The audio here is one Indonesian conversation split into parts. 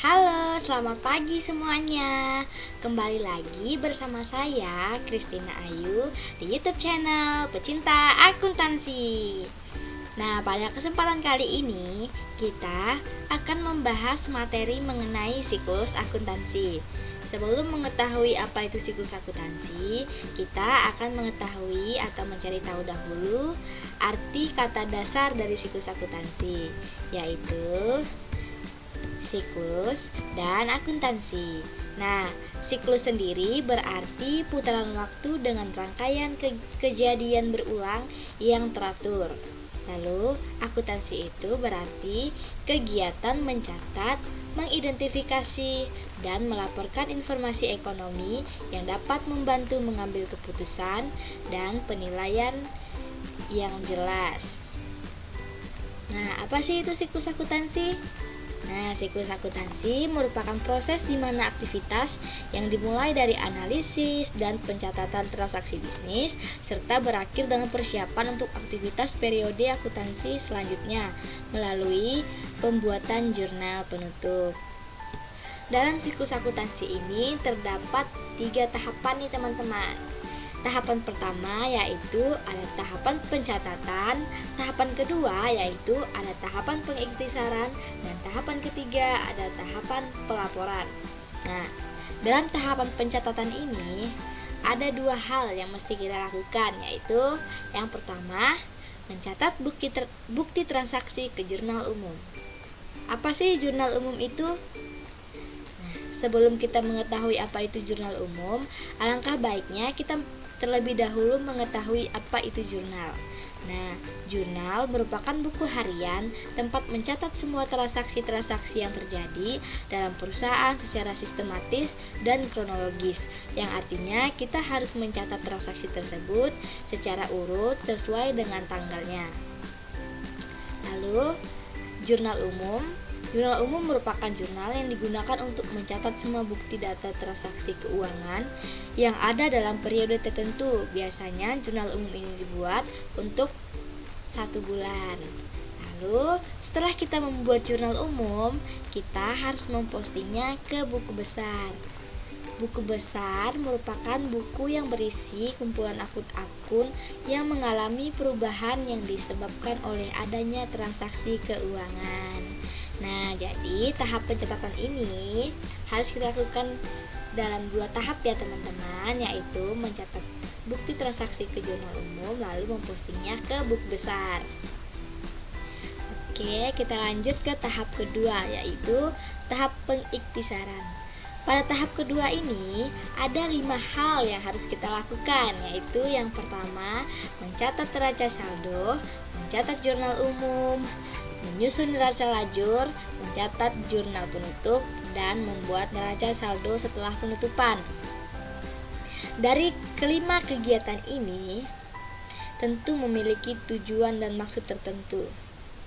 Halo, selamat pagi semuanya. Kembali lagi bersama saya, Christina Ayu, di YouTube channel Pecinta Akuntansi. Nah, pada kesempatan kali ini kita akan membahas materi mengenai siklus akuntansi. Sebelum mengetahui apa itu siklus akuntansi, kita akan mengetahui atau mencari tahu dahulu arti kata dasar dari siklus akuntansi, yaitu siklus dan akuntansi. Nah, siklus sendiri berarti putaran waktu dengan rangkaian kejadian berulang yang teratur. Lalu, akuntansi itu berarti kegiatan mencatat, mengidentifikasi, dan melaporkan informasi ekonomi yang dapat membantu mengambil keputusan dan penilaian yang jelas. Nah, apa sih itu siklus akuntansi? Nah, siklus akuntansi merupakan proses di mana aktivitas yang dimulai dari analisis dan pencatatan transaksi bisnis serta berakhir dengan persiapan untuk aktivitas periode akuntansi selanjutnya melalui pembuatan jurnal penutup. Dalam siklus akuntansi ini terdapat 3 tahapan nih teman-teman. Tahapan pertama yaitu ada tahapan pencatatan, tahapan kedua yaitu ada tahapan pengiktisaran, dan tahapan ketiga ada tahapan pelaporan. Nah, dalam tahapan pencatatan ini ada 2 hal yang mesti kita lakukan, yaitu yang pertama mencatat bukti transaksi ke jurnal umum. Apa sih jurnal umum itu? Sebelum kita mengetahui apa itu jurnal umum, alangkah baiknya kita terlebih dahulu mengetahui apa itu jurnal. Nah, jurnal merupakan buku harian tempat mencatat semua transaksi-transaksi yang terjadi dalam perusahaan secara sistematis dan kronologis, yang artinya kita harus mencatat transaksi tersebut secara urut sesuai dengan tanggalnya. Lalu, jurnal umum merupakan jurnal yang digunakan untuk mencatat semua bukti data transaksi keuangan yang ada dalam periode tertentu. Biasanya jurnal umum ini dibuat untuk 1 bulan. Lalu, setelah kita membuat jurnal umum, kita harus mempostingnya ke buku besar. Buku besar merupakan buku yang berisi kumpulan akun-akun yang mengalami perubahan yang disebabkan oleh adanya transaksi keuangan. Nah, jadi tahap pencatatan ini harus kita lakukan dalam 2 tahap ya teman-teman, yaitu mencatat bukti transaksi ke jurnal umum lalu mempostingnya ke buku besar. Oke, kita lanjut ke tahap kedua, yaitu tahap pengiktisaran. Pada tahap kedua ini ada 5 hal yang harus kita lakukan, yaitu yang pertama mencatat neraca saldo, mencatat jurnal umum, menyusun neraca lajur, mencatat jurnal penutup, dan membuat neraca saldo setelah penutupan. Dari kelima kegiatan ini tentu memiliki tujuan dan maksud tertentu.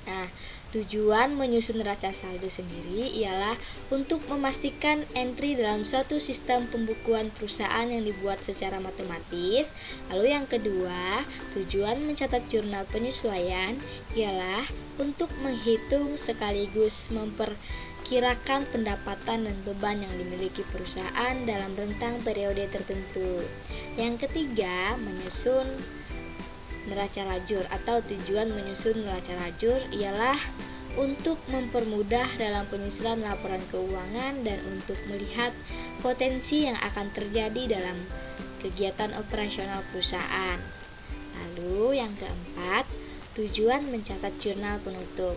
Nah, tujuan menyusun neraca saldo sendiri ialah untuk memastikan entry dalam suatu sistem pembukuan perusahaan yang dibuat secara matematis. Lalu yang kedua, tujuan mencatat jurnal penyesuaian ialah untuk menghitung sekaligus memperkirakan pendapatan dan beban yang dimiliki perusahaan dalam rentang periode tertentu. Yang ketiga, menyusun neraca lajur atau tujuan menyusun neraca lajur ialah untuk mempermudah dalam penyusunan laporan keuangan dan untuk melihat potensi yang akan terjadi dalam kegiatan operasional perusahaan. Lalu yang keempat, tujuan mencatat jurnal penutup,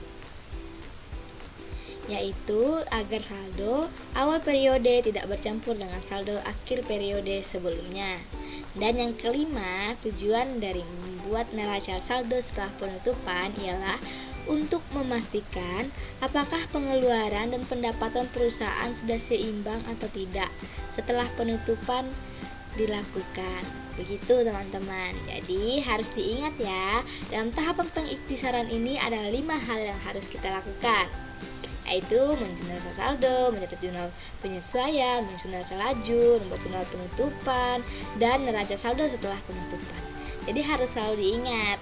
yaitu agar saldo awal periode tidak bercampur dengan saldo akhir periode sebelumnya. Dan yang kelima, tujuan dari membuat neraca saldo setelah penutupan ialah untuk memastikan apakah pengeluaran dan pendapatan perusahaan sudah seimbang atau tidak setelah penutupan dilakukan. Begitu teman-teman. Jadi harus diingat ya, dalam tahapan pengiktisaran ini ada 5 hal yang harus kita lakukan, yaitu menyusun neraca saldo, mencatat jurnal penyesuaian, menyusun neraca lajur, membuat jurnal penutupan, dan neraca saldo setelah penutupan. Jadi harus selalu diingat.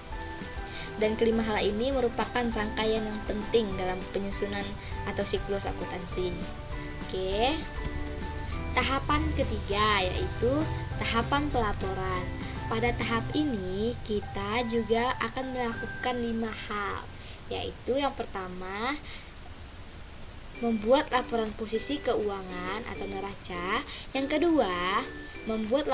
Dan kelima hal ini merupakan rangkaian yang penting dalam penyusunan atau siklus akuntansi. Oke. Tahapan ketiga yaitu tahapan pelaporan. Pada tahap ini kita juga akan melakukan 5 hal, yaitu yang pertama membuat laporan posisi keuangan atau neraca, yang kedua membuat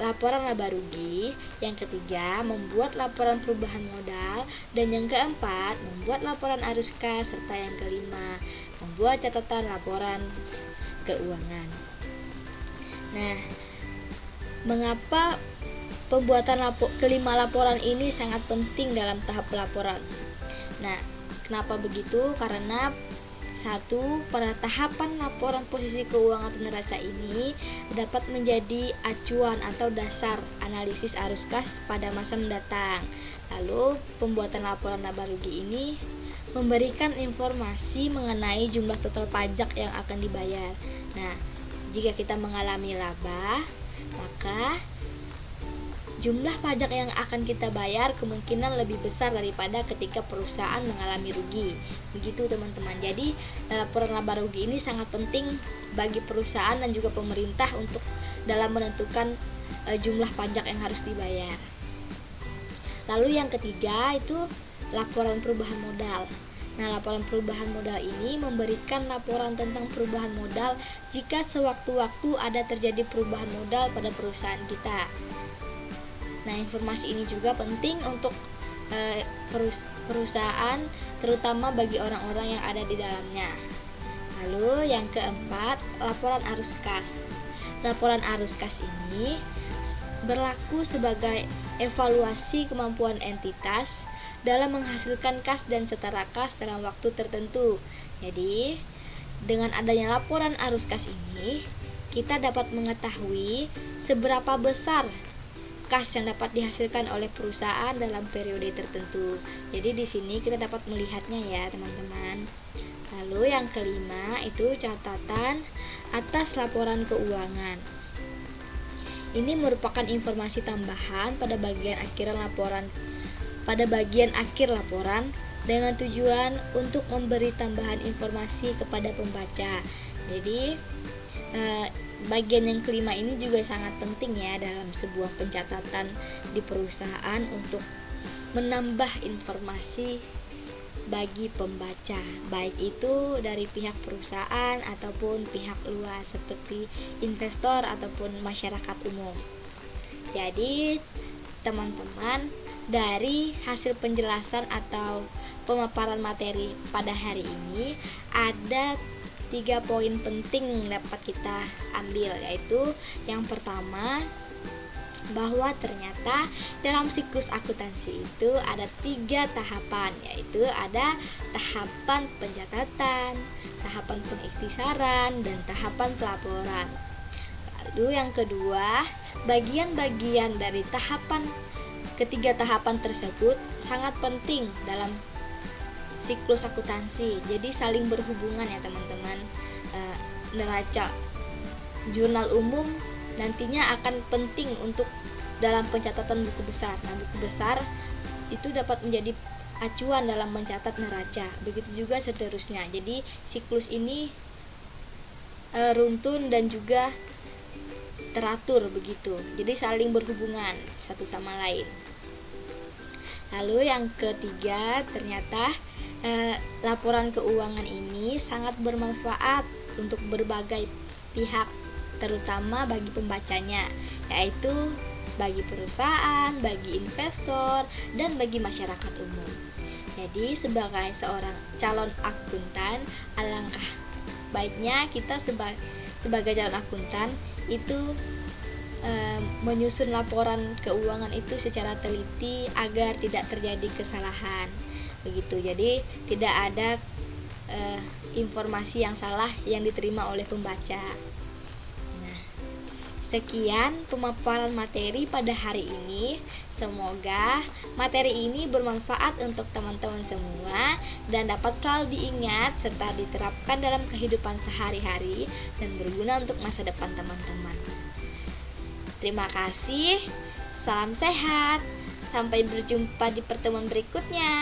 laporan laba rugi, yang ketiga membuat laporan perubahan modal, dan yang keempat membuat laporan arus kas, serta yang kelima membuat catatan laporan keuangan. Nah, mengapa pembuatan kelima laporan ini sangat penting dalam tahap pelaporan? Nah, kenapa begitu? Karena satu, pada tahapan laporan posisi keuangan atau neraca ini dapat menjadi acuan atau dasar analisis arus kas pada masa mendatang. Lalu, pembuatan laporan laba rugi ini memberikan informasi mengenai jumlah total pajak yang akan dibayar. Nah, jika kita mengalami laba, maka jumlah pajak yang akan kita bayar kemungkinan lebih besar daripada ketika perusahaan mengalami rugi. Begitu teman-teman. Jadi laporan laba rugi ini sangat penting bagi perusahaan dan juga pemerintah untuk dalam menentukan jumlah pajak yang harus dibayar. Lalu yang ketiga itu laporan perubahan modal. Nah, laporan perubahan modal ini memberikan laporan tentang perubahan modal jika sewaktu-waktu ada terjadi perubahan modal pada perusahaan kita. Nah, informasi ini juga penting untuk perusahaan, terutama bagi orang-orang yang ada di dalamnya. Lalu yang keempat, laporan arus kas. Laporan arus kas ini berlaku sebagai evaluasi kemampuan entitas dalam menghasilkan kas dan setara kas dalam waktu tertentu. Jadi, dengan adanya laporan arus kas ini, kita dapat mengetahui seberapa besar kas yang dapat dihasilkan oleh perusahaan dalam periode tertentu. Jadi di sini kita dapat melihatnya ya, teman-teman. Lalu yang kelima itu catatan atas laporan keuangan. Ini merupakan informasi tambahan pada bagian akhir laporan dengan tujuan untuk memberi tambahan informasi kepada pembaca. Jadi bagian yang kelima ini juga sangat penting ya dalam sebuah pencatatan di perusahaan untuk menambah informasi bagi pembaca, baik itu dari pihak perusahaan ataupun pihak luas seperti investor ataupun masyarakat umum. Jadi teman-teman, dari hasil penjelasan atau pemaparan materi pada hari ini ada 3 poin penting yang dapat kita ambil, yaitu yang pertama, bahwa ternyata dalam siklus akuntansi itu ada 3 tahapan, yaitu ada tahapan pencatatan, tahapan pengikhtisaran, dan tahapan pelaporan. Lalu yang kedua, bagian-bagian dari ketiga tahapan tersebut sangat penting dalam siklus akuntansi, jadi saling berhubungan ya teman-teman. Neraca jurnal umum nantinya akan penting untuk dalam pencatatan buku besar. Nah, buku besar itu dapat menjadi acuan dalam mencatat neraca, begitu juga seterusnya. Jadi siklus ini runtun dan juga teratur begitu, jadi saling berhubungan satu sama lain. Lalu yang ketiga, ternyata laporan keuangan ini sangat bermanfaat untuk berbagai pihak, terutama bagi pembacanya, yaitu bagi perusahaan, bagi investor, dan bagi masyarakat umum. Jadi sebagai seorang calon akuntan, alangkah baiknya kita sebagai calon akuntan itu menyusun laporan keuangan itu secara teliti agar tidak terjadi kesalahan begitu. Jadi tidak ada informasi yang salah yang diterima oleh pembaca. Nah, sekian pemaparan materi pada hari ini. Semoga materi ini bermanfaat untuk teman-teman semua dan dapat selalu diingat serta diterapkan dalam kehidupan sehari-hari dan berguna untuk masa depan teman-teman. Terima kasih, salam sehat, sampai berjumpa di pertemuan berikutnya.